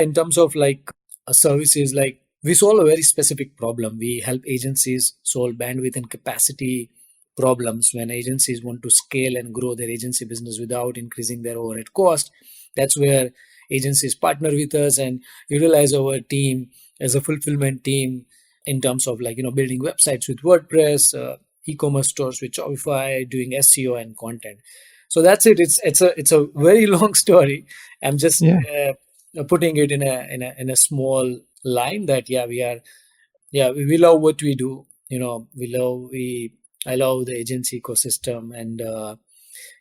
In terms of services, like we solve a very specific problem. We help agencies solve bandwidth and capacity problems when agencies want to scale and grow their agency business without increasing their overhead cost. That's where agencies partner with us and utilize our team as a fulfillment team in terms of building websites with WordPress, e-commerce stores with Shopify, doing SEO and content. So that's it. It's a very long story. I'm just putting it in a small line that we love what we do. I love the agency ecosystem, and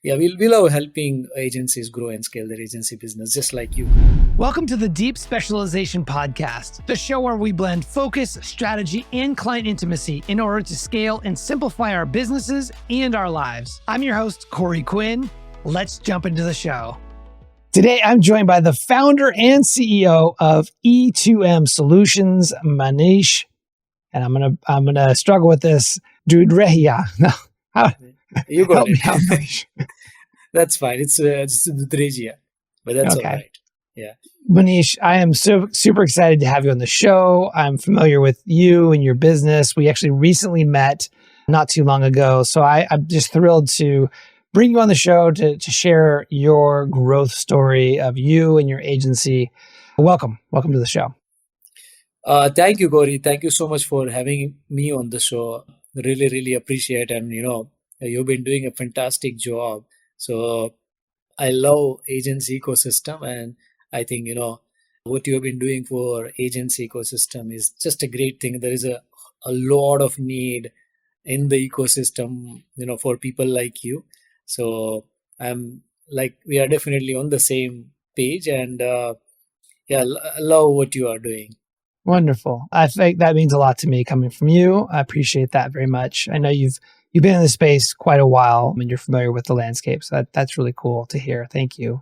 we love helping agencies grow and scale their agency business, just like you. Welcome to the Deep Specialization Podcast, the show where we blend focus, strategy, and client intimacy in order to scale and simplify our businesses and our lives. I'm your host, Corey Quinn. Let's jump into the show. Today, I'm joined by the founder and CEO of E2M Solutions, Manish, and I'm gonna struggle with this, Dudharejia. You got help me out, Manish. That's fine. It's Dudharejia, but that's Okay. all right. Yeah. Manish, I am super excited to have you on the show. I'm familiar with you and your business. We actually recently met not too long ago, so I'm just thrilled to bring you on the show to share your growth story of you and your agency. Welcome to the show. Thank you, Corey. Thank you so much for having me on the show. Really, really appreciate, and you've been doing a fantastic job. So I love agency ecosystem, and I think what you have been doing for agency ecosystem is just a great thing. There is a lot of need in the ecosystem, for people like you. So we are definitely on the same page, and I love what you are doing. Wonderful. I think that means a lot to me coming from you. I appreciate that very much. I know you've been in the space quite a while and you're familiar with the landscape. So that's really cool to hear. Thank you.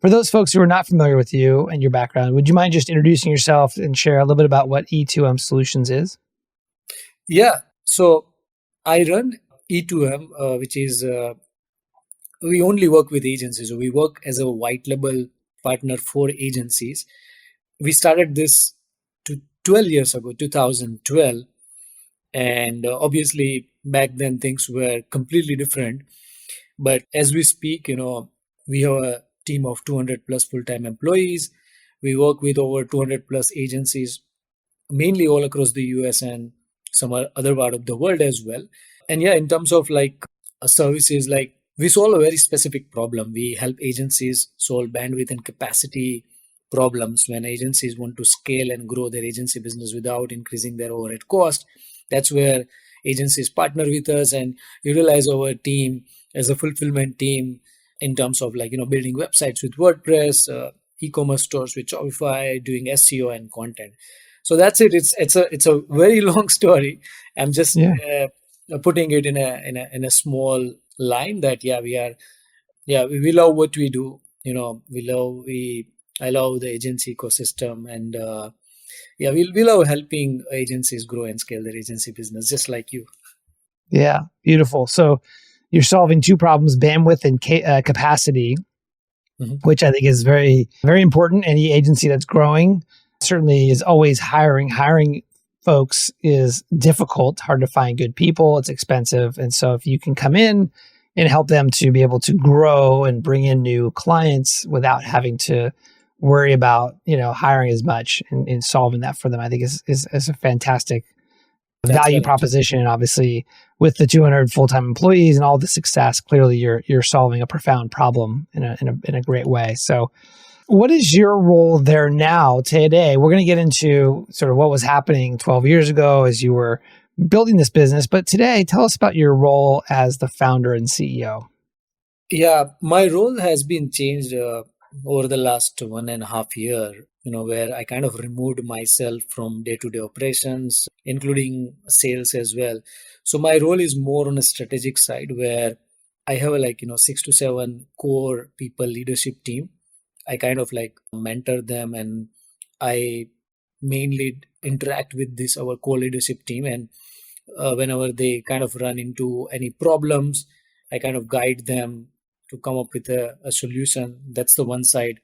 For those folks who are not familiar with you and your background, would you mind just introducing yourself and share a little bit about what E2M Solutions is? Yeah. So I run E2M, which is we only work with agencies. We work as a white label partner for agencies. We started this 12 years ago, 2012. And obviously back then things were completely different. But as we speak, we have a team of 200 plus full-time employees. We work with over 200 plus agencies, mainly all across the US and some other part of the world as well. And in terms of services, we solve a very specific problem. We help agencies solve bandwidth and capacity problems when agencies want to scale and grow their agency business without increasing their overhead cost. That's where agencies partner with us and utilize our team as a fulfillment team in terms of building websites with WordPress, e-commerce stores with Shopify, doing SEO and content. So that's it. It's a very long story. I'm just putting it in a small line that we love what we do. I love the agency ecosystem, and we love helping agencies grow and scale their agency business, just like you. Yeah, beautiful. So you're solving two problems, bandwidth and capacity, which I think is very, very important. Any agency that's growing certainly is always hiring. Hiring folks is difficult, hard to find good people. It's expensive. And so if you can come in and help them to be able to grow and bring in new clients without having to worry about, hiring as much and solving that for them, I think is a fantastic value proposition. And obviously with the 200 full-time employees and all the success, clearly you're solving a profound problem in a great way. So what is your role there now today? We're going to get into sort of what was happening 12 years ago as you were building this business. But today, tell us about your role as the founder and CEO. Yeah, my role has been changed over the last 1.5 years, where I kind of removed myself from day-to-day operations, including sales as well. So my role is more on a strategic side where I have 6 to 7 core people leadership team. I kind of mentor them, and I mainly interact with our core leadership team. And whenever they kind of run into any problems, I kind of guide them to come up with a solution. That's the one side.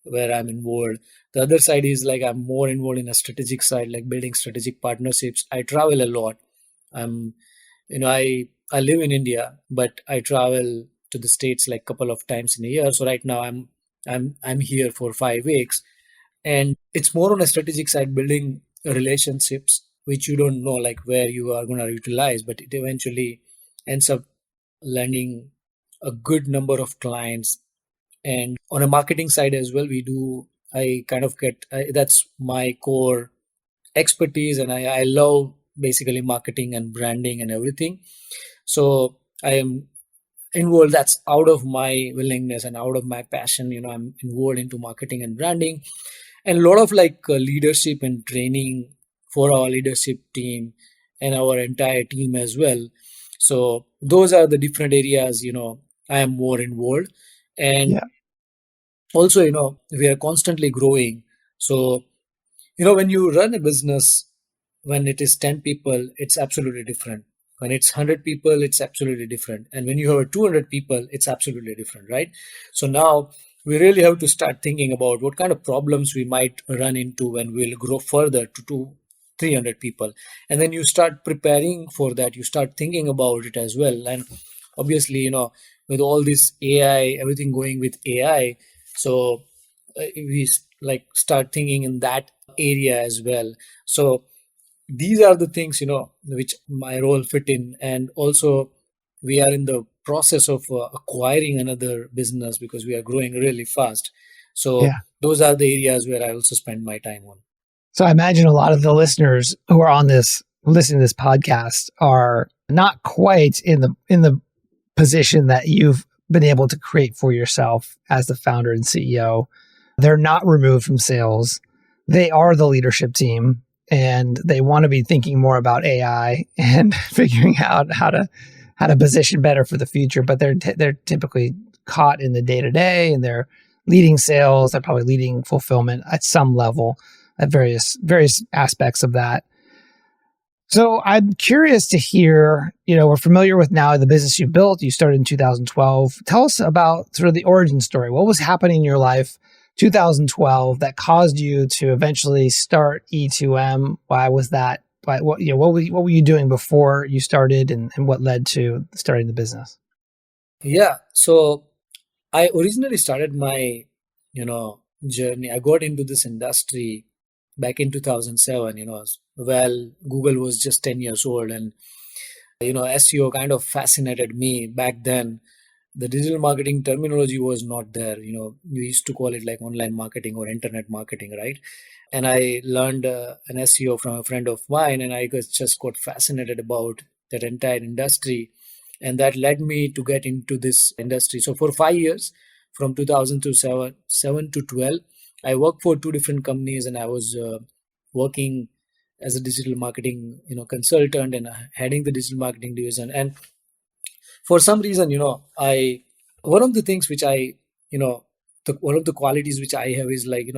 where I'm involved. The other side is like I'm more involved in a strategic side, like building strategic partnerships. I travel a lot. I'm, I live in India, but I travel to the States like couple of times in a year. So right now I'm here for 5 weeks, and it's more on a strategic side, building relationships which you don't know like where you are going to utilize, but it eventually ends up landing a good number of clients. And on a marketing side as well, we do, I kind of that's my core expertise, and I love basically marketing and branding and everything. So I am involved, that's out of my willingness and out of my passion, I'm involved into marketing and branding, and a lot of like leadership and training for our leadership team and our entire team as well. So those are the different areas, I am more involved. And Yeah. also, we are constantly growing. So when you run a business, when it is 10 people, it's absolutely different. When it's 100 people, it's absolutely different. And when you have 200 people, it's absolutely different, right? So now we really have to start thinking about what kind of problems we might run into when we'll grow further to 300 people. And then you start preparing for that. You start thinking about it as well. And obviously, with all this AI, everything going with AI, so like start thinking in that area as well. So these are the things which my role fit in. And also we are in the process of acquiring another business because we are growing really fast. So Yeah. those are the areas where I also spend my time on. So I imagine a lot of the listeners who are on this, listening to this podcast, are not quite in the position that you've been able to create for yourself as the founder and CEO. They're not removed from sales. They are the leadership team, and they want to be thinking more about AI and figuring out how to position better for the future. But they're typically caught in the day to day, and they're leading sales. They're probably leading fulfillment at some level at various aspects of that. So I'm curious to hear, we're familiar with now the business you built. You started in 2012. Tell us about sort of the origin story. What was happening in your life 2012 that caused you to eventually start E2M? Why was that? What were you doing before you started, and what led to starting the business? Yeah. So I originally started my, journey. I got into this industry back in 2007, well, Google was just 10 years old, and, SEO kind of fascinated me back then. The digital marketing terminology was not there. We used to call it like online marketing or internet marketing, right? And I learned an SEO from a friend of mine, and I just got fascinated about that entire industry, and that led me to get into this industry. So for 5 years, from 2000 to 7 to 12, I worked for two different companies, and I was working as a digital marketing consultant, and heading the digital marketing division. And for some reason, I one of the things which I you know one of the qualities which I have is like,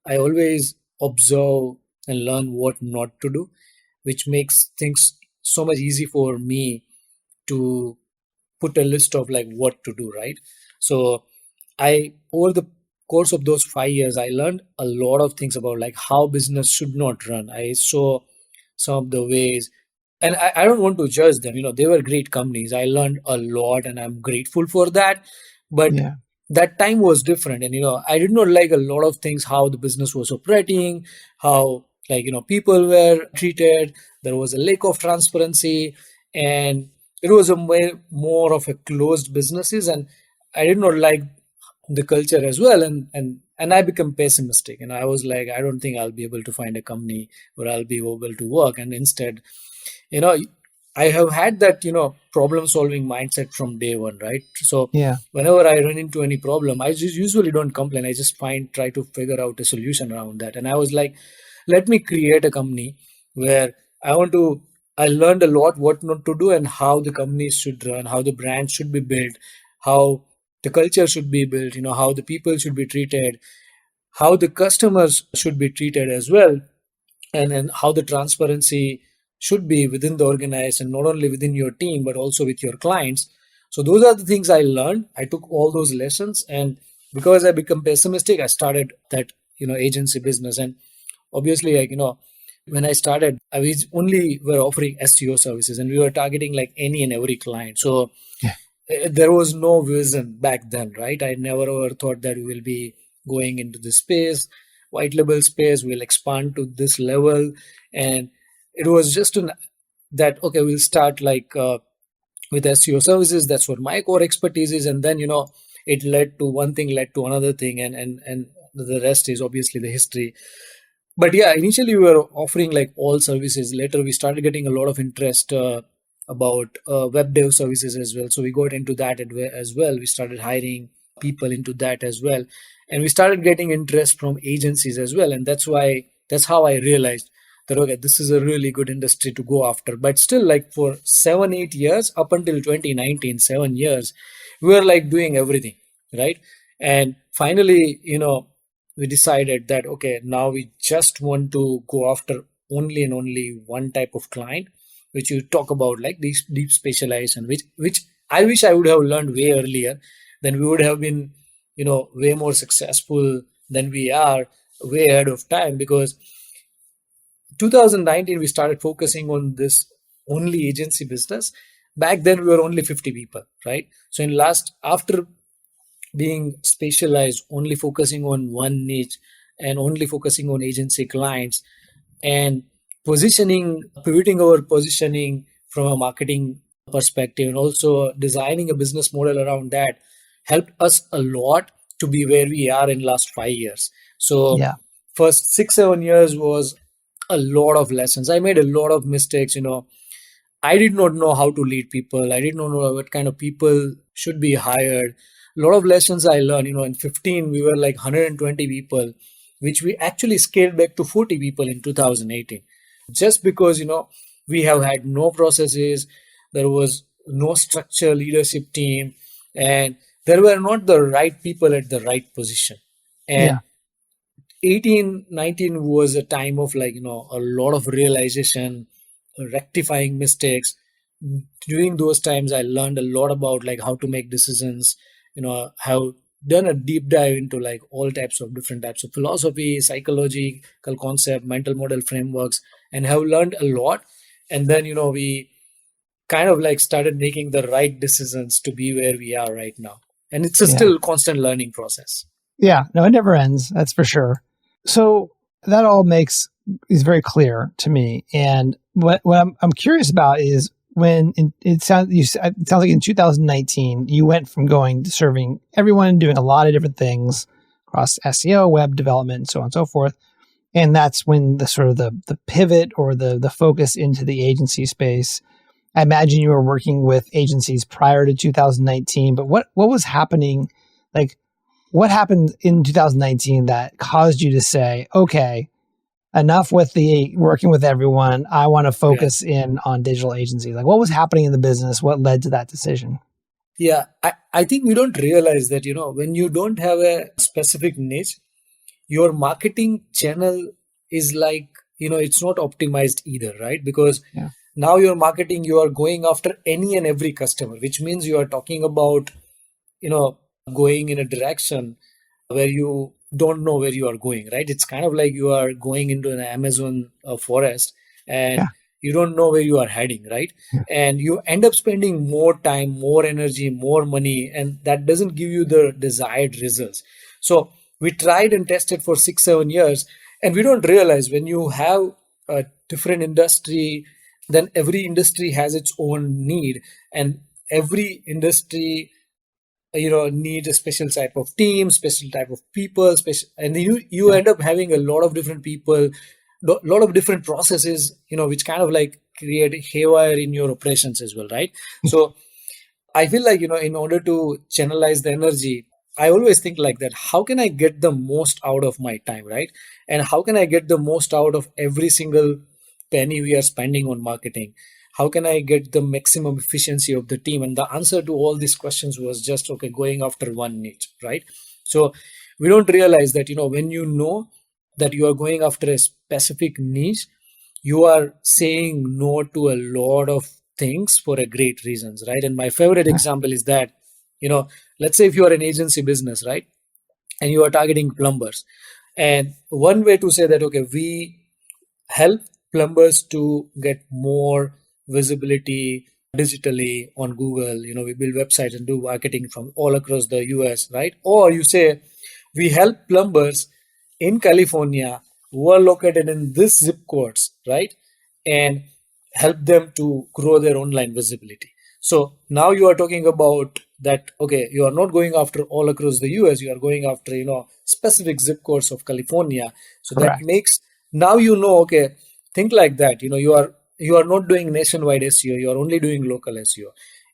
I always observe and learn what not to do, which makes things so much easy for me to put a list of like what to do, right? So I, over the course of those 5 years, I learned a lot of things about like how business should not run. I saw some of the ways, and I don't want to judge them. They were great companies. I learned a lot, and I'm grateful for that. But Yeah. that time was different, and I did not like a lot of things, how the business was operating, how like people were treated. There was a lack of transparency, and it was a way more of a closed businesses, and I did not like the culture as well. And I became pessimistic, and I was like, I don't think I'll be able to find a company where I'll be able to work. And instead, you know I have had that problem solving mindset from day one, right? So Yeah. whenever I run into any problem, I just usually don't complain. I just try to figure out a solution around that. And I was like, let me create a company where I learned a lot what not to do, and how the companies should run, how the brand should be built, how the culture should be built, how the people should be treated, how the customers should be treated as well, and how the transparency should be within the organization, not only within your team but also with your clients. So those are the things I learned. I took all those lessons, and because I become pessimistic, I started that, agency business. And obviously, like, when I started, I was only were offering SEO services, and we were targeting like any and every client. So Yeah. there was no vision back then, right? I never ever thought that we will be going into this space, white label space, we'll expand to this level. And it was just that, okay, we'll start like with SEO services. That's what my core expertise is. And then, it led to one thing, led to another thing, and the rest is obviously the history. But yeah, initially we were offering like all services. Later we started getting a lot of interest about web dev services as well. So we got into that as well. We started hiring people into that as well, and we started getting interest from agencies as well. And that's how I realized that, okay, this is a really good industry to go after. But still, like for 7-8 years, up until 2019, 7 years, we were like doing everything, right? And finally, we decided that, okay, now we just want to go after only and only one type of client, which you talk about, like deep specialization, which I wish I would have learned way earlier. Then we would have been, way more successful than we are, way ahead of time. Because 2019 we started focusing on this only agency business. Back then we were only 50 people, right? So in last, after being specialized, only focusing on one niche and only focusing on agency clients, and pivoting our positioning from a marketing perspective, and also designing a business model around that, helped us a lot to be where we are in last 5 years. So Yeah. first 6-7 years was a lot of lessons. I made a lot of mistakes. I did not know how to lead people. I did not know what kind of people should be hired. A lot of lessons I learned. In 15, we were like 120 people, which we actually scaled back to 40 people in 2018. Just because, we have had no processes, there was no structure, leadership team, and there were not the right people at the right position. Yeah. And 18-19 was a time of, like, a lot of realization, rectifying mistakes. During those times I learned a lot about like how to make decisions. Have done a deep dive into like all types of different types of philosophy, psychological concept, mental model frameworks, and have learned a lot. And then, we kind of like started making the right decisions to be where we are right now. And it's a Yeah. still constant learning process. Yeah. No, it never ends. That's for sure. So that all is very clear to me. And what I'm curious about is it sounds like in 2019 you went from going to serving everyone, doing a lot of different things across SEO, web development, and so on and so forth. And that's when the sort of the pivot or the focus into the agency space. I imagine you were working with agencies prior to 2019, but what was happening? Like, what happened in 2019 that caused you to say, okay, enough with the working with everyone. I want to Yeah. focus in on digital agencies. Like, what was happening in the business? What led to that decision? Yeah, I think we don't realize that, when you don't have a specific niche, your marketing channel is like, it's not optimized either, right? Because Yeah. now your marketing, you are going after any and every customer, which means you are talking about, you know, going in a direction where you don't know where you are going, right? It's kind of like you are going into an Amazon forest, and Yeah. you don't know where you are heading, right? Yeah. And you end up spending more time, more energy, more money, and that doesn't give you the desired results. So we tried and tested for 6-7 years, and we don't realize when you have a different industry, then every industry has its own need, and every industry, need a special type of team, special type of people, special, and you Yeah. end up having a lot of different people, lot of different processes, which kind of like create haywire in your operations as well, right? So I feel like, in order to channelize the energy, I always think like that. How can I get the most out of my time, right? And how can I get the most out of every single penny we are spending on marketing? How can I get the maximum efficiency of the team? And the answer to all these questions was just, okay, going after one niche, right? So we don't realize that, when you know that you are going after a specific niche, you are saying no to a lot of things for a great reasons, right? And my favorite Yeah. example is that, let's say if you are an agency business, right? and you are targeting plumbers. And one way to say that, okay, we help plumbers to get more visibility digitally on Google. We build websites and do marketing from all across the US, right? Or you say we help plumbers in California who are located in this zip codes, right? And help them to grow their online visibility. So now you are talking about that, okay, you are not going after all across the US, you are going after, specific zip codes of California. So that Correct. makes, now okay, think like that. You are not doing nationwide SEO, you are only doing local SEO.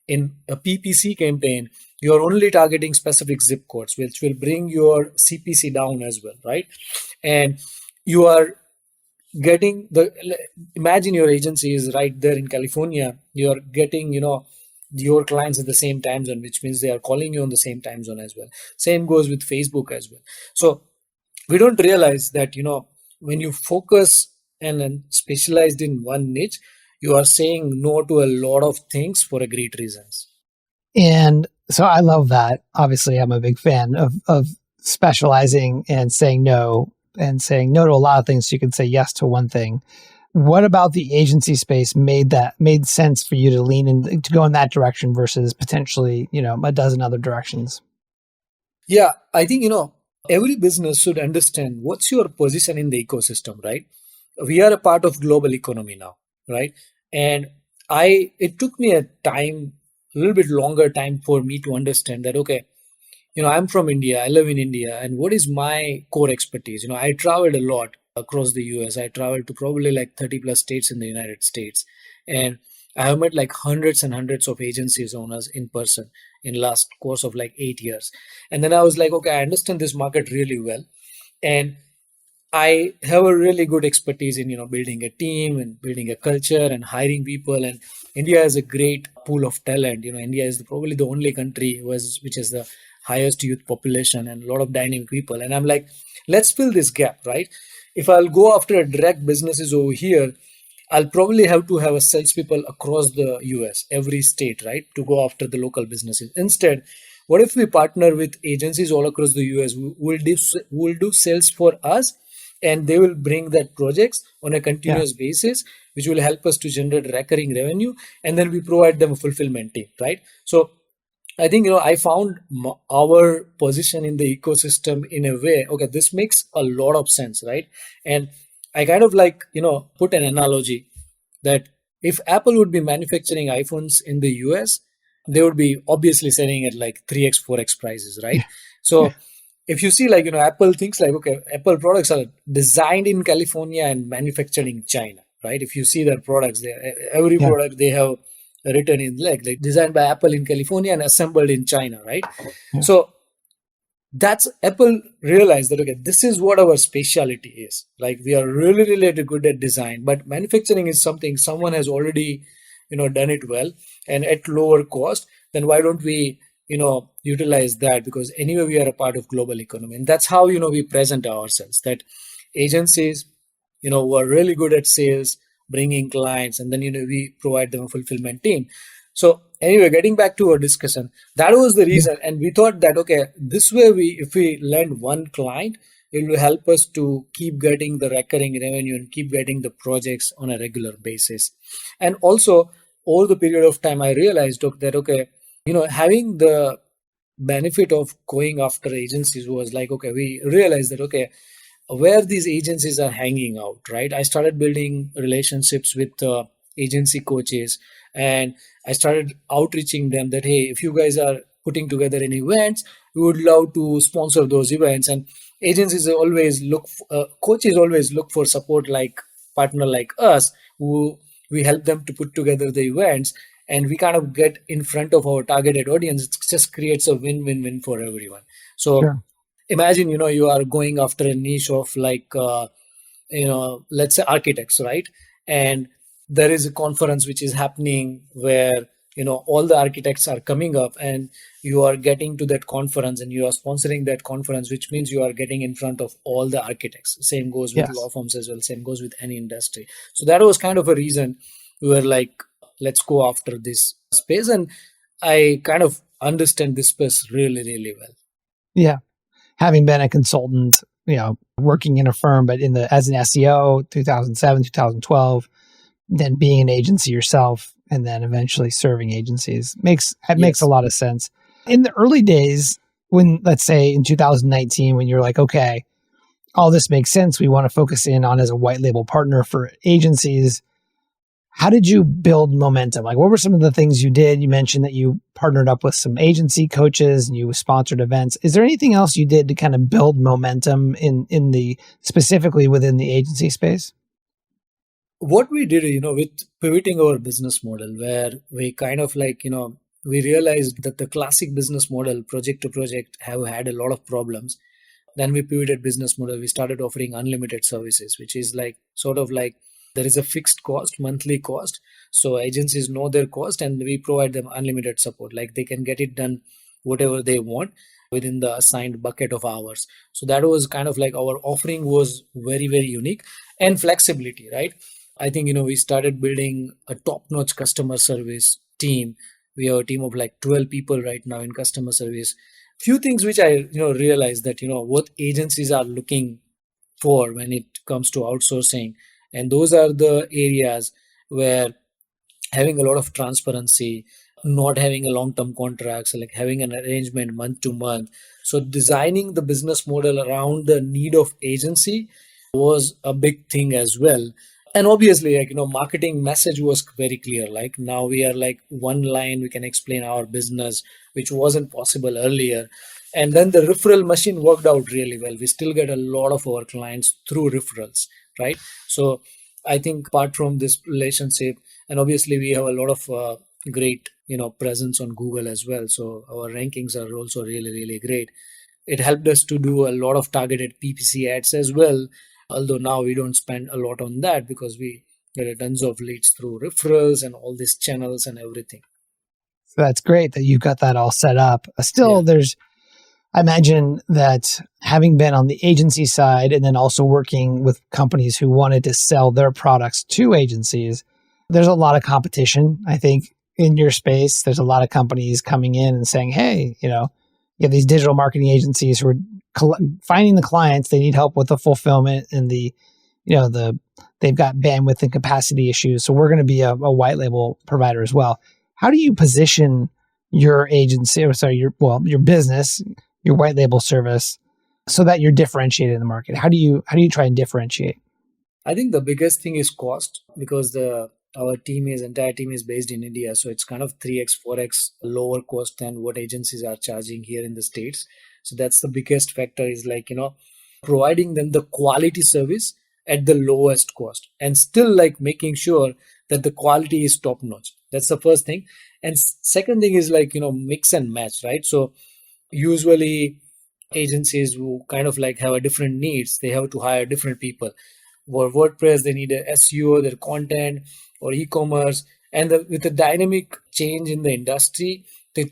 In a PPC campaign, you are only targeting specific zip codes, which will bring your CPC down as well, right? And you are getting the, imagine your agency is right there in California, you're getting your clients at the same time zone, which means they are calling you on the same time zone as well. Same goes with Facebook as well. So we don't realize that when you focus and specialized in one niche, you are saying no to a lot of things for a great reasons. And so I love that. Obviously, I'm a big fan of specializing and saying no to a lot of things so you can say yes to one thing. What about the agency space made sense for you to lean in to go in that direction versus potentially, a dozen other directions? Yeah, I think every business should understand what's your position in the ecosystem, right? We are a part of global economy now, right? And I it took me a little bit longer time for me to understand that, okay, I'm from India, I live in India, and what is my core expertise? I traveled a lot across the US. I traveled to probably like 30 plus states in the United States. And I have met like hundreds and hundreds of agencies owners in person in last course of like 8 years. And then I was like, okay, I understand this market really well. And I have a really good expertise in building a team and building a culture and hiring people. And India has a great pool of talent. India is probably the only country which has the highest youth population and a lot of dynamic people. And I'm like, let's fill this gap, right? If I'll go after a direct businesses over here, I'll probably have to have a salespeople across the US, every state, right, to go after the local businesses. Instead, what if we partner with agencies all across the US who will do sales for us, and they will bring that projects on a Yeah. continuous basis, which will help us to generate recurring revenue, and then we provide them a fulfillment team, right? So I think I found our position in the ecosystem in a way. Okay, this makes a lot of sense, right? And I kind of like put an analogy that if Apple would be manufacturing iPhones in the US, they would be obviously selling at like 3x, 4x prices, right? Yeah. So if you see like Apple thinks like, okay, Apple products are designed in California and manufactured in China, right? If you see their products, every Yeah. product they have written in like designed by Apple in California and assembled in China, right? Yeah. So that's Apple realized that, okay, this is what our specialty is. Like we are really really good at design, but manufacturing is something someone has already done it well and at lower cost. Then why don't we utilize that? Because anyway we are a part of global economy, and that's how we present ourselves, that agencies who are really good at sales, bringing clients, and then we provide them a fulfillment team. So anyway, getting back to our discussion, that was the Yeah. reason, and we thought that, okay, this way if we land one client, it will help us to keep getting the recurring revenue and keep getting the projects on a regular basis. And also over the period of time, I realized that, okay, having the benefit of going after agencies was like, okay, we realized that, okay, where these agencies are hanging out, right? I started building relationships with agency coaches, and I started outreaching them that, hey, if you guys are putting together any events, we would love to sponsor those events. And agencies always coaches always look for support like partner like us, who we help them to put together the events, and we kind of get in front of our targeted audience. It just creates a win-win-win for everyone. So Sure. imagine you are going after a niche of like let's say architects, right? And there is a conference which is happening where all the architects are coming up, and you are getting to that conference and you are sponsoring that conference, which means you are getting in front of all the architects. Same goes with law Yes. firms as well, same goes with any industry. So that was kind of a reason we were like, let's go after this space. And I kind of understand this space really really well. Yeah. having been a consultant, working in a firm, but as an SEO, 2007, 2012, then being an agency yourself, and then eventually serving agencies makes a Yes. lot of sense. In the early days, when, let's say in 2019, when you're like, okay, all this makes sense, we want to focus in on as a white label partner for agencies. How did you build momentum? Like, what were some of the things you did? You mentioned that you partnered up with some agency coaches and you sponsored events. Is there anything else you did to kind of build momentum in the specifically within the agency space? What we did, with pivoting our business model, where we kind of like, we realized that the classic business model, project to project, have had a lot of problems. Then we pivoted business model. We started offering unlimited services, which is like sort of like there is a fixed cost, monthly cost. So agencies know their cost and we provide them unlimited support. Like they can get it done whatever they want within the assigned bucket of hours. So that was kind of like our offering was very, very unique and flexibility, right? I think, we started building a top-notch customer service team. We have a team of like 12 people right now in customer service. Few things which I realized that what agencies are looking for when it comes to outsourcing, and those are the areas where having a lot of transparency, not having a long-term contracts, like having an arrangement month to month. So designing the business model around the need of agency was a big thing as well. And obviously, like, marketing message was very clear. Like now we are like one line, we can explain our business, which wasn't possible earlier. And then the referral machine worked out really well. We still get a lot of our clients through referrals, right? So I think apart from this relationship, and obviously we have a lot of great, presence on Google as well. So our rankings are also really, really great. It helped us to do a lot of targeted PPC ads as well. Although now we don't spend a lot on that because we get tons of leads through referrals and all these channels and everything. So that's great that you've got that all set up. Yeah. Still, I imagine that having been on the agency side and then also working with companies who wanted to sell their products to agencies, there's a lot of competition. I think in your space, there's a lot of companies coming in and saying, hey, you have these digital marketing agencies who are finding the clients. They need help with the fulfillment and they've got bandwidth and capacity issues. So we're going to be a white label provider as well. How do you position your agency, your business, your white label service, so that you're differentiated in the market? How do you try and differentiate? I think the biggest thing is cost, because our entire team is based in India, so it's kind of 3x 4x lower cost than what agencies are charging here in the States. So that's the biggest factor, is like, providing them the quality service at the lowest cost and still like making sure that the quality is top notch. That's the first thing. And second thing is like, mix and match, right? So usually agencies who kind of like have a different needs, they have to hire different people. For WordPress, they need a SEO, their content, or e-commerce. And with the dynamic change in the industry, the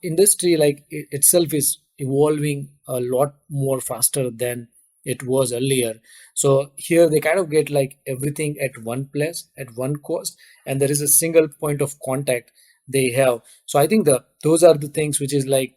industry like itself is evolving a lot more faster than it was earlier. So here they kind of get like everything at one place, at one cost, and there is a single point of contact they have. So I think those are the things which is like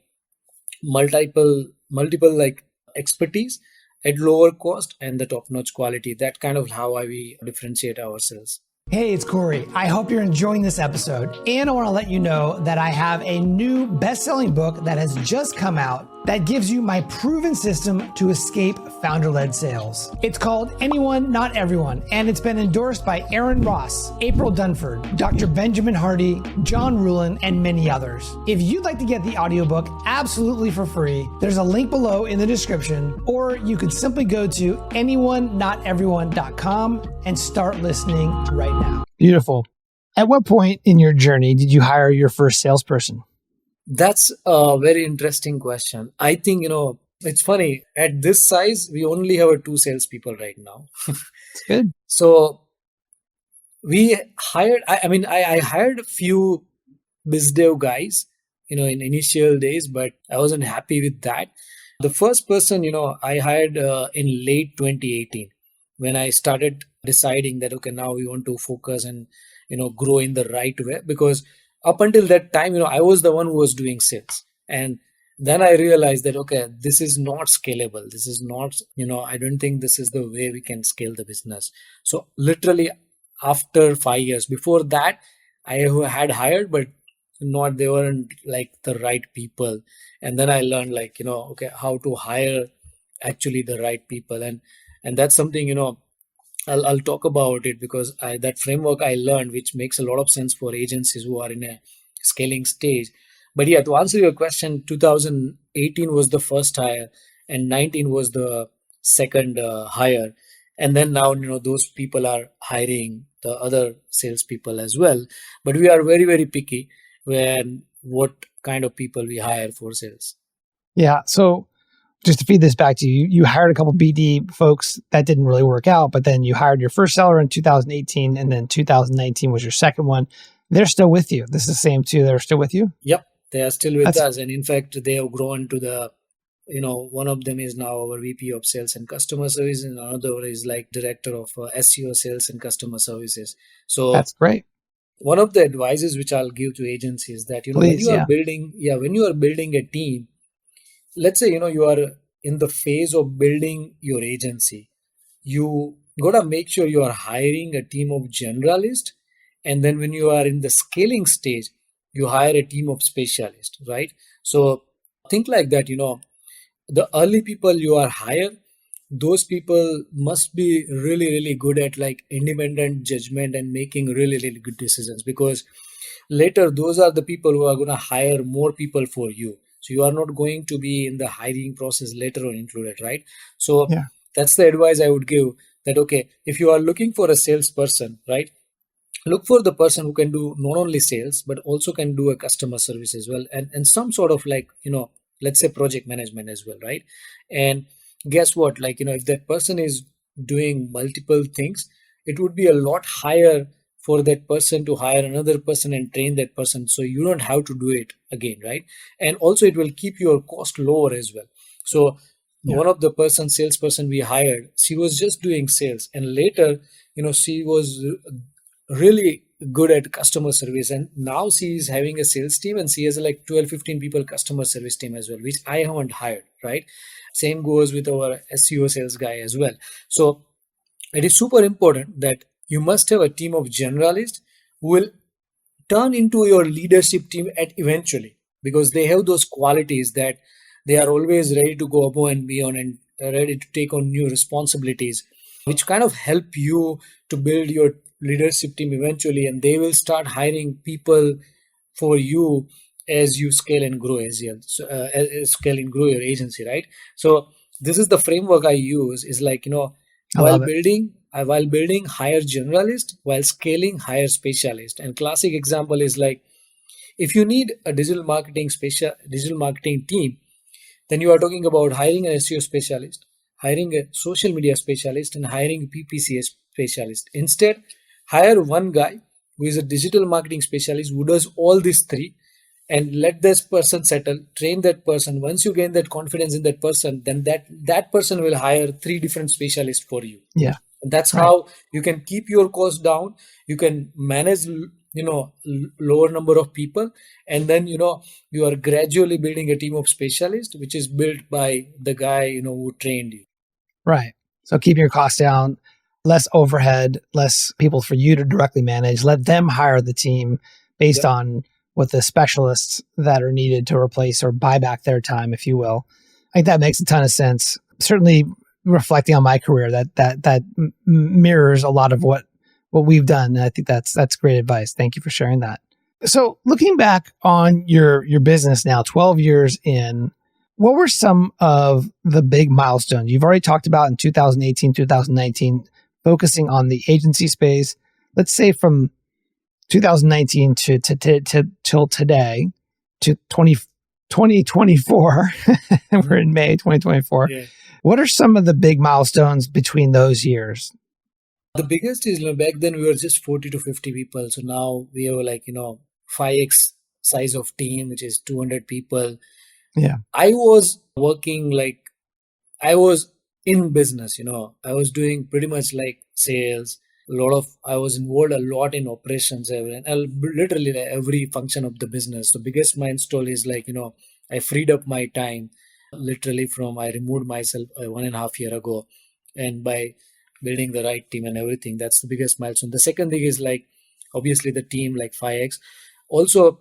multiple like expertise at lower cost and the top notch quality. That kind of how we differentiate ourselves. Hey, it's Corey. I hope you're enjoying this episode. And I want to let you know that I have a new best-selling book that has just come out that gives you my proven system to escape founder-led sales. It's called Anyone, Not Everyone, and it's been endorsed by Aaron Ross, April Dunford, Dr. Benjamin Hardy, John Ruhlin, and many others. If you'd like to get the audiobook absolutely for free, there's a link below in the description, or you could simply go to anyonenoteveryone.com and start listening right now. Beautiful. At what point in your journey did you hire your first salesperson? That's a very interesting question. I think, it's funny. At this size, we only have two salespeople right now. It's good. So we hired, I hired a few BizDev guys, in initial days, but I wasn't happy with that. The first person, I hired in late 2018, when I started deciding that, okay, now we want to focus and, grow in the right way. Because up until that time, I was the one who was doing sales. And then I realized that, okay, this is not scalable. This is not, I don't think this is the way we can scale the business. So literally after 5 years, before that, I had hired, but not, they weren't like the right people. And then I learned, like, okay, how to hire actually the right people. And that's something, I'll talk about it, because that framework I learned, which makes a lot of sense for agencies who are in a scaling stage. But yeah, to answer your question, 2018 was the first hire, and 19 was the second hire. And then now, those people are hiring the other salespeople as well. But we are very, very picky when what kind of people we hire for sales. Yeah. So just to feed this back to you, you hired a couple BD folks that didn't really work out, but then you hired your first seller in 2018, and then 2019 was your second one. They're still with you. This is the same two that are still with you? Yep, they are still with That's us. And in fact, they have grown to the, one of them is now our VP of sales and customer service, and another is like director of SEO sales and customer services. So that's great. one of the advices which I'll give to agencies, that, when Please, you are yeah. building, when you are building a team, let's say, you are in the phase of building your agency, you gotta make sure you are hiring a team of generalists. And then when you are in the scaling stage, you hire a team of specialists, right? So think like that, the early people you are hire, those people must be really, really good at like independent judgment and making really, really good decisions, because later those are the people who are going to hire more people for you. So you are not going to be in the hiring process later on included, right? So Yeah. that's the advice I would give, that okay, if you are looking for a salesperson, right, look for the person who can do not only sales but also can do a customer service as well, and some sort of like, let's say project management as well, right? And guess what, like, if that person is doing multiple things, it would be a lot higher for that person to hire another person and train that person, so you don't have to do it again, right? And also it will keep your cost lower as well. So Yeah. one of the salesperson we hired, she was just doing sales, and later, she was really good at customer service, and now she is having a sales team, and she has like 12, 15 people customer service team as well, which I haven't hired, right? Same goes with our SEO sales guy as well. So it is super important that you must have a team of generalists who will turn into your leadership team at eventually, because they have those qualities that they are always ready to go above and beyond, and ready to take on new responsibilities, which kind of help you to build your leadership team eventually, and they will start hiring people for you as you scale and grow as well. So as scale and grow your agency, right? So this is the framework I use, is like, I love it. while building hire generalist, while scaling hire specialist. And classic example is like, if you need a digital marketing team, then you are talking about hiring an SEO specialist, hiring a social media specialist, and hiring a PPC specialist. Instead, hire one guy who is a digital marketing specialist who does all these three, and let this person settle, train that person. Once you gain that confidence in that person, then that person will hire three different specialists for you. Yeah. And that's Right. how you can keep your costs down. You can manage, lower number of people, and then, you are gradually building a team of specialists, which is built by the guy, who trained you. Right. So keeping your costs down, less overhead, less people for you to directly manage. Let them hire the team based Yep. on what the specialists that are needed to replace or buy back their time, if you will. I think that makes a ton of sense. Certainly reflecting on my career, that mirrors a lot of what we've done. And I think that's great advice. Thank you for sharing that. So looking back on your business now, 12 years in, what were some of the big milestones you've already talked about in 2018, 2019, focusing on the agency space? Let's say from 2019 to till today, to 2024, and we're in May 2024. Yeah. What are some of the big milestones between those years? The biggest is, back then we were just 40 to 50 people. So now we have like, 5x size of team, which is 200 people. Yeah. I was working like, I was in business, I was doing pretty much like sales. I was involved a lot in operations, and literally like every function of the business. The biggest milestone is like, I freed up my time literally from I removed myself 1.5 year ago, and by building the right team and everything, that's the biggest milestone. The second thing is like obviously the team like 5x. Also,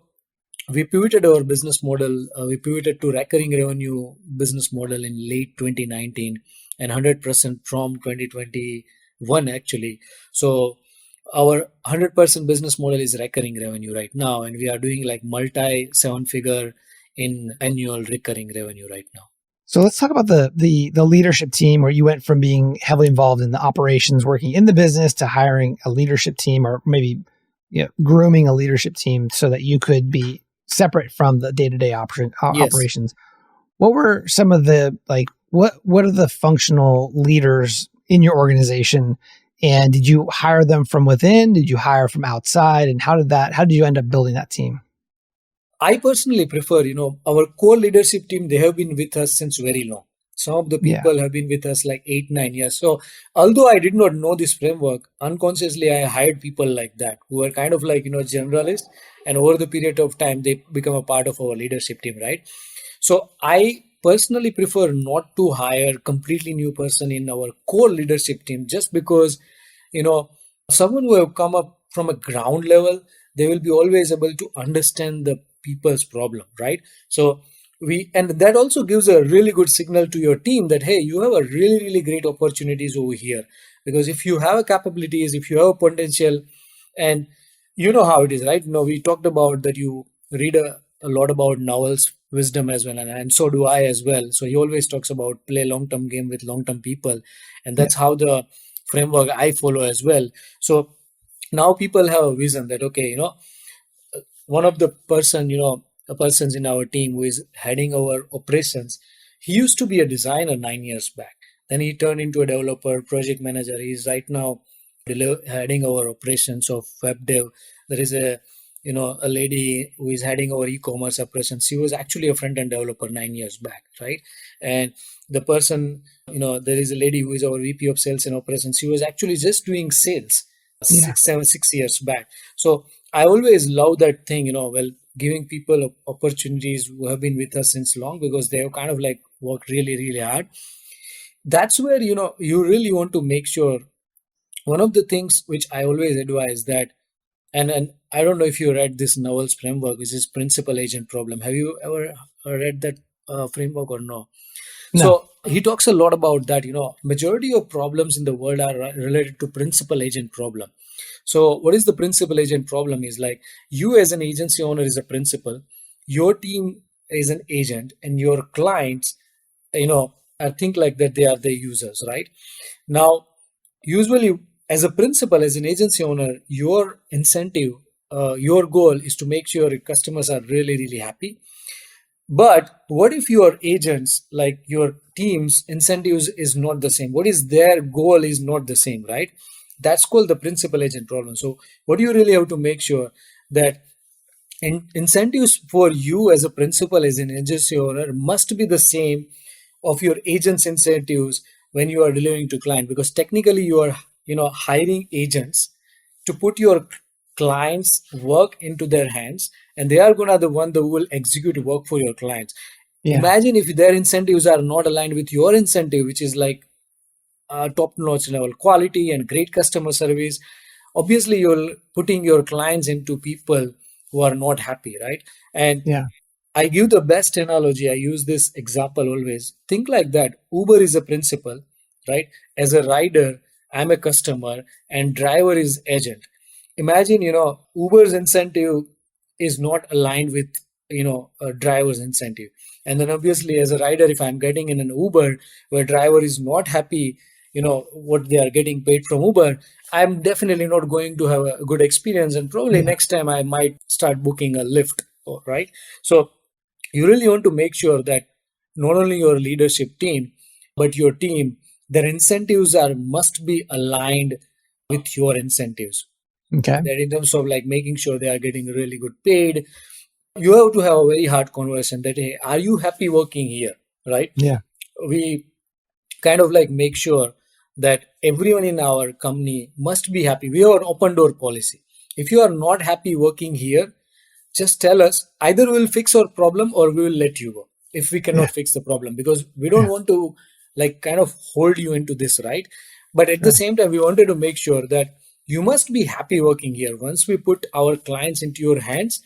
we pivoted our business model. We pivoted to recurring revenue business model in late 2019 and 100% from 2021 actually. So our 100% business model is recurring revenue right now, and we are doing like multi seven figure in annual recurring revenue right now. So let's talk about the leadership team, where you went from being heavily involved in the operations, working in the business, to hiring a leadership team, or maybe grooming a leadership team so that you could be separate from the day-to-day Yes, operations. What were some of the what are the functional leaders in your organization, and did you hire them from within? Did you hire from outside? And how did you end up building that team? I personally prefer, our core leadership team, they have been with us since very long. Some of the Yeah. people have been with us like 8, 9 years. So, although I did not know this framework, unconsciously I hired people like that who are kind of like, generalists. And over the period of time, they become a part of our leadership team, right? So, I personally prefer not to hire completely new person in our core leadership team just because, you know, someone who have come up from a ground level, they will be always able to understand the people's problem, right? So and that also gives a really good signal to your team that hey, you have a really really great opportunities over here, because if you have capabilities, if you have potential, and you know how it is, right? We talked about that you read a lot about novels wisdom as well, and so do I as well. So he always talks about play long term game with long term people, and Yeah. that's how the framework I follow as well. So now people have a vision that okay, one of the a persons in our team who is heading our operations, he used to be a designer 9 years back. Then he turned into a developer, project manager. He's right now heading our operations of web dev. There is a lady who is heading our e-commerce operations. She was actually a front-end developer 9 years back, right? And the person, there is a lady who is our VP of sales and operations. She was actually just doing sales Yeah. 6 years back. So I always love that thing, giving people opportunities who have been with us since long, because they have kind of like worked really, really hard. That's where, you really want to make sure. One of the things which I always advise that, and I don't know if you read this novel's framework, which is principal agent problem. Have you ever read that framework or no? No. So he talks a lot about that. Majority of problems in the world are related to principal agent problem. So what is the principal agent problem is like, you as an agency owner is a principal, your team is an agent, and your clients, I think like that they are the users, right? Now, usually as a principal, as an agency owner, your incentive, your goal is to make sure your customers are really, really happy. But what if your agents, like your team's incentives is not the same? What is their goal is not the same, right? That's called the principal agent problem. So what do you really have to make sure that incentives for you as a principal, as an agency owner, must be the same of your agents' incentives when you are delivering to client, because technically you are hiring agents to put your clients work into their hands, and they are gonna the one that will execute work for your clients. Yeah. Imagine if their incentives are not aligned with your incentive, which is like top notch level quality and great customer service. Obviously you're putting your clients into people who are not happy, right? And Yeah. I give the best analogy. I use this example always. Think like that. Uber is a principal, right? As a rider, I'm a customer, and driver is agent. Imagine, Uber's incentive is not aligned with, a driver's incentive. And then obviously as a rider, if I'm getting in an Uber where driver is not happy, what they are getting paid from Uber, I'm definitely not going to have a good experience. And probably Yeah. next time I might start booking a Lyft, right? So you really want to make sure that not only your leadership team but your team, their incentives are must be aligned with your incentives, Okay. that in terms of like making sure they are getting really good paid. You have to have a very hard conversation that hey, are you happy working here, right? Yeah. We kind of like make sure that everyone in our company must be happy. We have an open door policy. If you are not happy working here, just tell us. Either we'll fix our problem or we will let you go. if we cannot Yeah. fix the problem, because we don't Yeah. want to like kind of hold you into this, right? But at the Sure. same time, we wanted to make sure that you must be happy working here. Once we put our clients into your hands,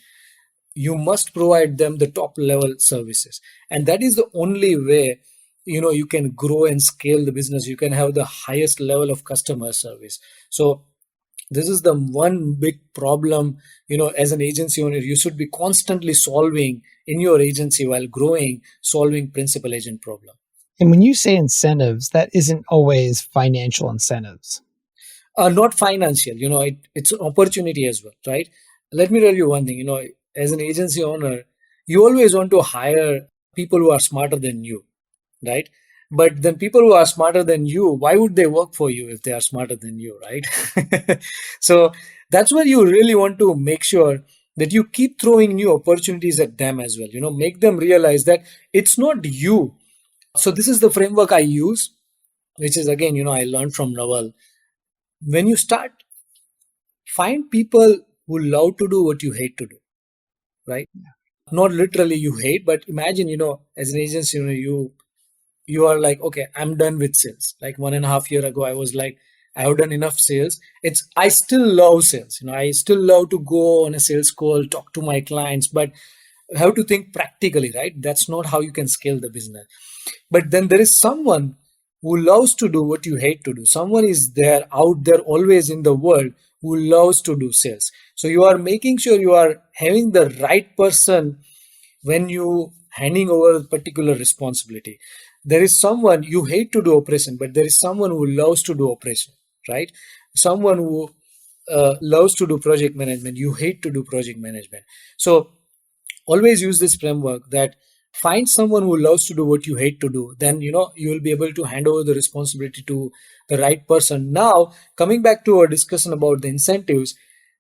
you must provide them the top level services, and that is the only way you can grow and scale the business. You can have the highest level of customer service. So this is the one big problem, as an agency owner you should be constantly solving in your agency while growing, solving principal agent problem. And when you say incentives, that isn't always financial incentives. Not financial, it's an opportunity as well, right? Let me tell you one thing, as an agency owner, you always want to hire people who are smarter than you, right? But then people who are smarter than you, why would they work for you if they are smarter than you, right? So that's where you really want to make sure that you keep throwing new opportunities at them as well, make them realize that it's not you. So this is the framework I use, which is again, I learned from Naval. When you start, find people who love to do what you hate to do, right? Not literally you hate, but imagine, as an agency, you are like, okay, I'm done with sales. Like 1.5 years ago, I was like, I have done enough sales. I still love sales. I still love to go on a sales call, talk to my clients, but have to think practically, right? That's not how you can scale the business. But then there is someone who loves to do what you hate to do. Someone is there out there always in the world who loves to do sales. So you are making sure you are having the right person when you handing over a particular responsibility. There is someone you hate to do operation, but there is someone who loves to do operation, right? Someone who loves to do project management, you hate to do project management. So always use this framework that find someone who loves to do what you hate to do, then you will be able to hand over the responsibility to the right person. Now coming back to our discussion about the incentives,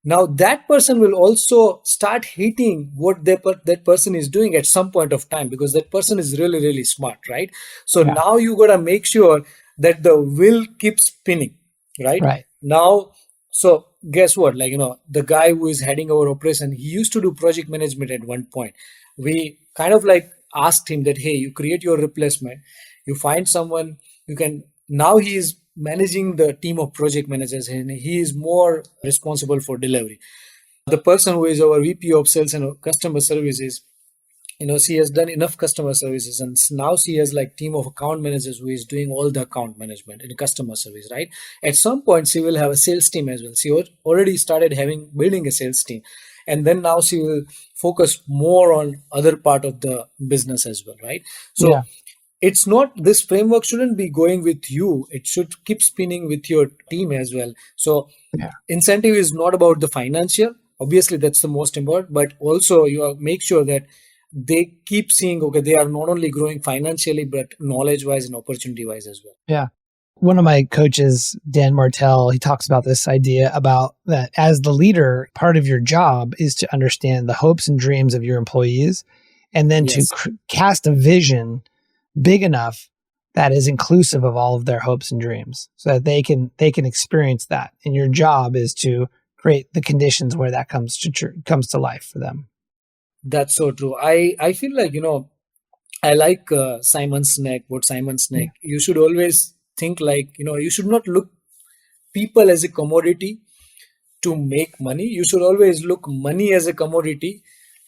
now that person will also start hating what that person is doing at some point of time, because that person is really really smart, right? So Yeah. now you got to make sure that the wheel keeps spinning, right? Right. Now, so guess what? Like, the guy who is heading our operation, he used to do project management at one point. We kind of like asked him that, hey, you create your replacement, you find someone you can. Now he is managing the team of project managers and he is more responsible for delivery. The person who is our VP of sales and customer services, she has done enough customer services, and now she has like team of account managers who is doing all the account management in customer service, right? At some point she will have a sales team as well. She already started having building a sales team, and then now she will focus more on other part of the business as well, right? So Yeah. it's not, this framework shouldn't be going with you, it should keep spinning with your team as well. So Yeah. incentive is not about the financial, obviously that's the most important, but also make sure that they keep seeing, okay, they are not only growing financially but knowledge wise and opportunity wise as well. Yeah. One of my coaches, Dan Martell, he talks about this idea about that as the leader, part of your job is to understand the hopes and dreams of your employees and then to Yes, cast a vision big enough that is inclusive of all of their hopes and dreams so that they can experience that. And your job is to create the conditions where that comes to life for them. that's so true. I feel like, I like Simon Sinek. What Simon Yeah. Sinek, you should always think like, you should not look people as a commodity to make money. You should always look money as a commodity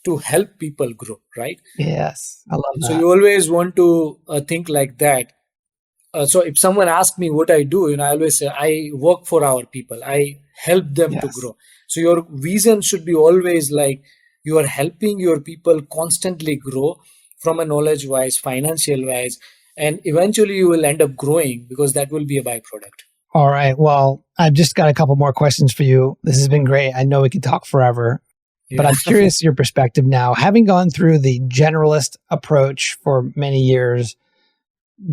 to help people grow, right? Yes. I love So that. you always want to think like that. So if someone asks me what I do, I always say I work for our people. I help them to Yes. grow. So your vision should be always like you are helping your people constantly grow from a knowledge wise, financial wise, and eventually you will end up growing because that will be a byproduct. All right. Well, I've just got a couple more questions for you. This has been great. I know we could talk forever, but Yeah. I'm curious your perspective now. Having gone through the generalist approach for many years,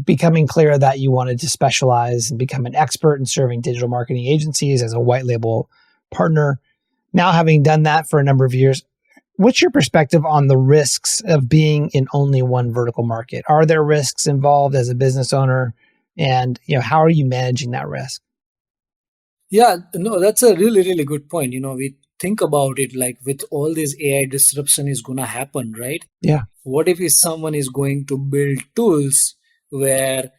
becoming clear that you wanted to specialize and become an expert in serving digital marketing agencies as a white label partner. Now, having done that for a number of years, what's your perspective on the risks of being in only one vertical market? Are there risks involved as a business owner? And how are you managing that risk? Yeah, no, that's a really, really good point. We think about it, like with all this AI disruption is going to happen, right? Yeah. What if someone is going to build tools where,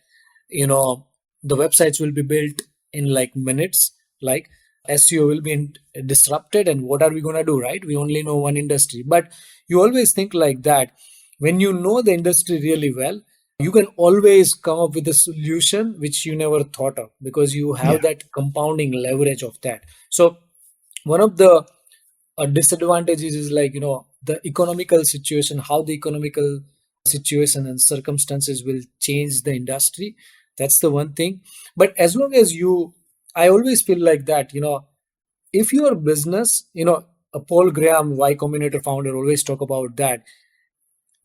you know, the websites will be built in like minutes, like SEO will be disrupted, and what are we going to do, right? We only know one industry, but you always think like that. When you know the industry really well, you can always come up with a solution which you never thought of, because you Yeah. have that compounding leverage of that. So one of the disadvantages is, like, the economical situation, how the economical situation and circumstances will change the industry. That's the one thing. But as long as you, I always feel like that, if your business, a Paul Graham, Y Combinator founder, always talk about that.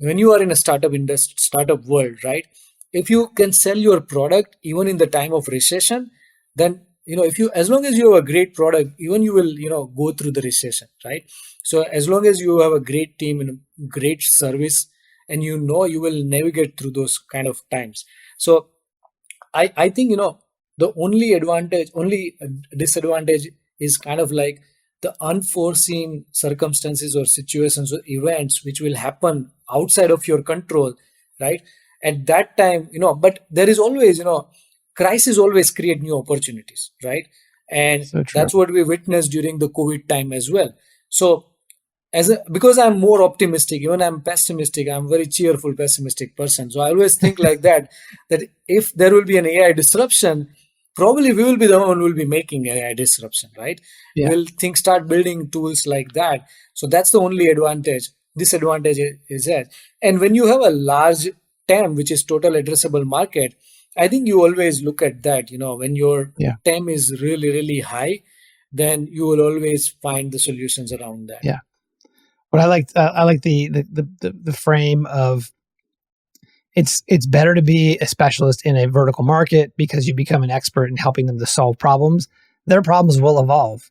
When you are in a startup industry, startup world, right? If you can sell your product even in the time of recession, then, if you, as long as you have a great product, even you will, go through the recession, right? So as long as you have a great team and a great service, and you will navigate through those kind of times. So I think, the only disadvantage is kind of like the unforeseen circumstances or situations or events which will happen outside of your control, right? At that time, but there is always, crisis always create new opportunities, right? And So true. that's what we witnessed during the COVID time as well. So because I'm more optimistic, even I'm pessimistic, I'm very cheerful pessimistic person, so I always think like that if there will be an AI disruption, probably we will be the one who will be making AI disruption, right? Yeah. We'll start building tools like that. So that's the only advantage. Disadvantage is that, and when you have a large TAM, which is total addressable market, I think you always look at that. When your Yeah. TAM is really really high, then you will always find the solutions around that. Yeah. But I like the frame of it's better to be a specialist in a vertical market because you become an expert in helping them to solve problems. Their problems will evolve,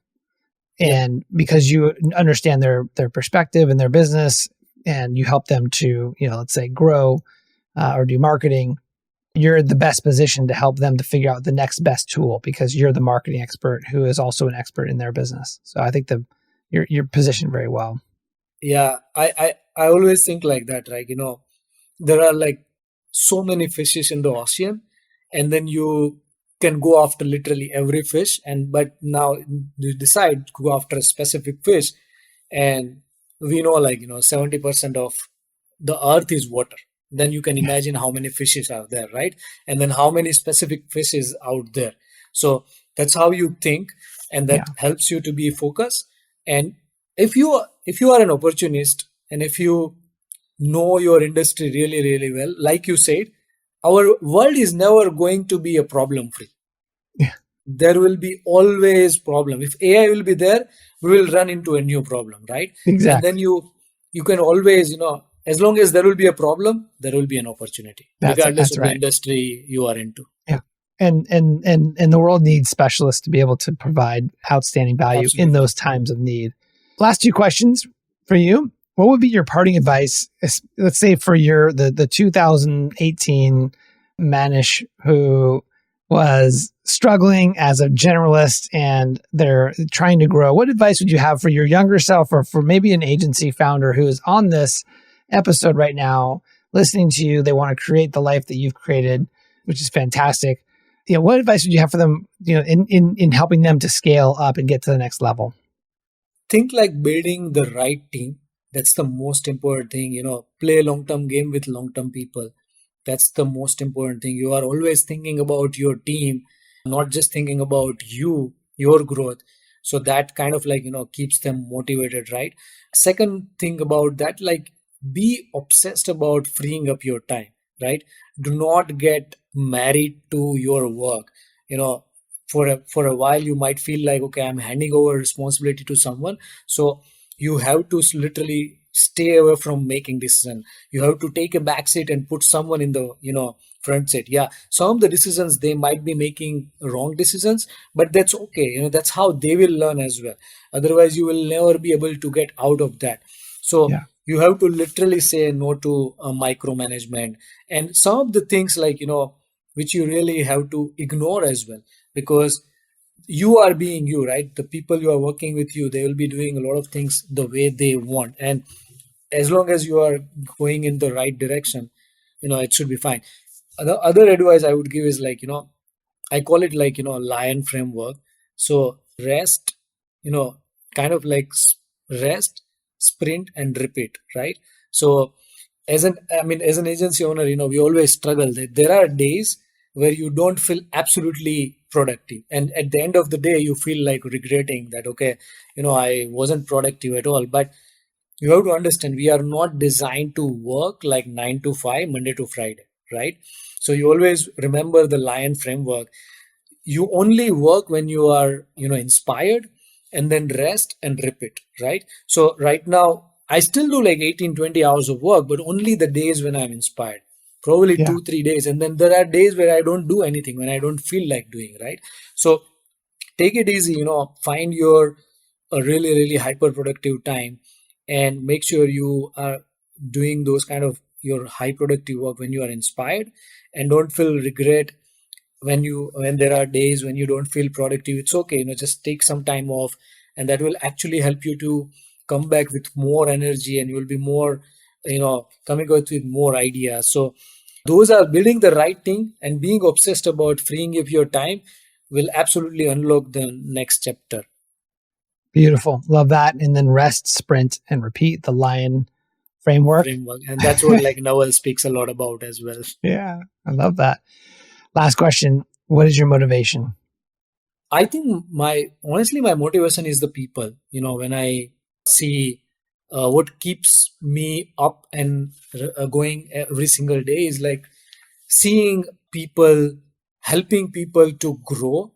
Yeah. and because you understand their perspective and their business, and you help them to, let's say, grow or do marketing, you're the best position to help them to figure out the next best tool because you're the marketing expert who is also an expert in their business. So I think you're positioned very well. Yeah, I always think like that, right? There are like so many fishes in the ocean, and then you can go after literally every fish, and but now you decide to go after a specific fish, and we know, like, 70% of the earth is water. Then you can Yeah. imagine how many fishes are there, right? And then how many specific fishes out there. So that's how you think, and Yeah. that helps you to be focused. And if you are an opportunist, and if you know your industry really really well, like you said, our world is never going to be a problem free. Yeah. There will be always problem. If AI will be there, we will run into a new problem, right? And then Exactly. you can always, as long as there will be a problem, there will be an opportunity, regardless That's of the right. industry you are into. Yeah. And the world needs specialists to be able to provide outstanding value in Absolutely. those times of need. Last two questions for you. What would be your parting advice? Let's say for the 2018 Manish who was struggling as a generalist and they're trying to grow. What advice would you have for your younger self, or for maybe an agency founder who is on this episode right now, listening to you? They want to create the life that you've created, which is fantastic. What advice would you have for them, in helping them to scale up and get to the next level? Think like building the right team. That's the most important thing. Play a long term game with long term people. That's the most important thing. You are always thinking about your team, not just thinking about your growth. So that kind of, like, keeps them motivated, right? Second thing about that, like, be obsessed about freeing up your time, right? Do not get married to your work. You know, for a while you might feel like, okay, I'm handing over responsibility to someone. So you have to literally stay away from making decision. You have to take a back seat and put someone in the, front seat. Yeah, some of the decisions they might be making wrong decisions, but that's okay. That's how they will learn as well. Otherwise you will never be able to get out of that. So Yeah. you have to literally say no to micromanagement, and some of the things, like, which you really have to ignore as well, because you are being you, right? The people you are working with you, they will be doing a lot of things the way they want. And as long as you are going in the right direction, it should be fine. The other advice I would give is like, I call it like, lion framework. So rest, you know, kind of like rest, sprint and repeat, right? So as an agency owner, we always struggle that there are days where you don't feel absolutely productive. And at the end of the day, you feel like regretting that, okay, I wasn't productive at all. But you have to understand, we are not designed to work like 9 to 5, Monday to Friday, right? So you always remember the lion framework. You only work when you are, inspired, and then rest and repeat, right? So right now, I still do like 18, 20 hours of work, but only the days when I'm inspired, probably Yeah. 2, 3 days. And then there are days where I don't do anything, when I don't feel like doing, right? So take it easy, find your a really, really hyper productive time, and make sure you are doing those kind of your high productive work when you are inspired, and don't feel regret when there are days when you don't feel productive. It's okay, just take some time off, and that will actually help you to come back with more energy, and you'll be more, coming out with more ideas. So those are building the right thing, and being obsessed about freeing up your time will absolutely unlock the next chapter. Beautiful. Love that. And then rest, sprint, and repeat, the lion framework. And that's what like Noel speaks a lot about as well. Yeah, I love that. Last question. What is your motivation? I think honestly, my motivation is the people. When I see what keeps me up and going every single day is like seeing people, helping people to grow.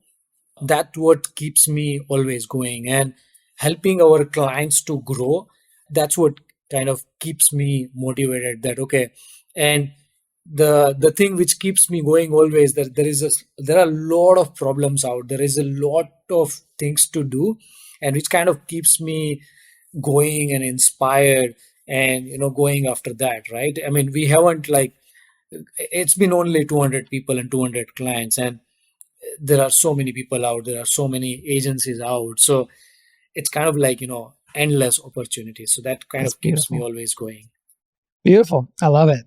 That's what keeps me always going, and helping our clients to grow. That's what kind of keeps me motivated, that okay. And the thing which keeps me going always, that there are a lot of problems out there, is a lot of things to do, and which kind of keeps me going and inspired, and going after that, right? I mean, we haven't like, it's been only 200 people and 200 clients, and there are so many people out there, are so many agencies out. So it's kind of like, endless opportunities. So that kind That's of keeps me beautiful. always going. Beautiful. I love it.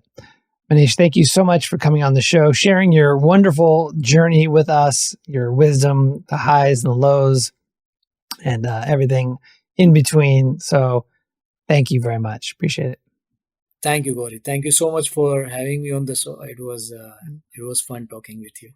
Manish, thank you so much for coming on the show, sharing your wonderful journey with us, your wisdom, the highs and the lows, and everything in between. So thank you very much. Appreciate it. Thank you, Gauri. Thank you so much for having me on the show. It was fun talking with you.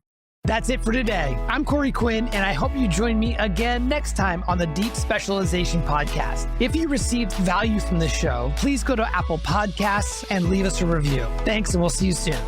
That's it for today. I'm Corey Quinn, and I hope you join me again next time on the Deep Specialization Podcast. If you received value from this show, please go to Apple Podcasts and leave us a review. Thanks, and we'll see you soon.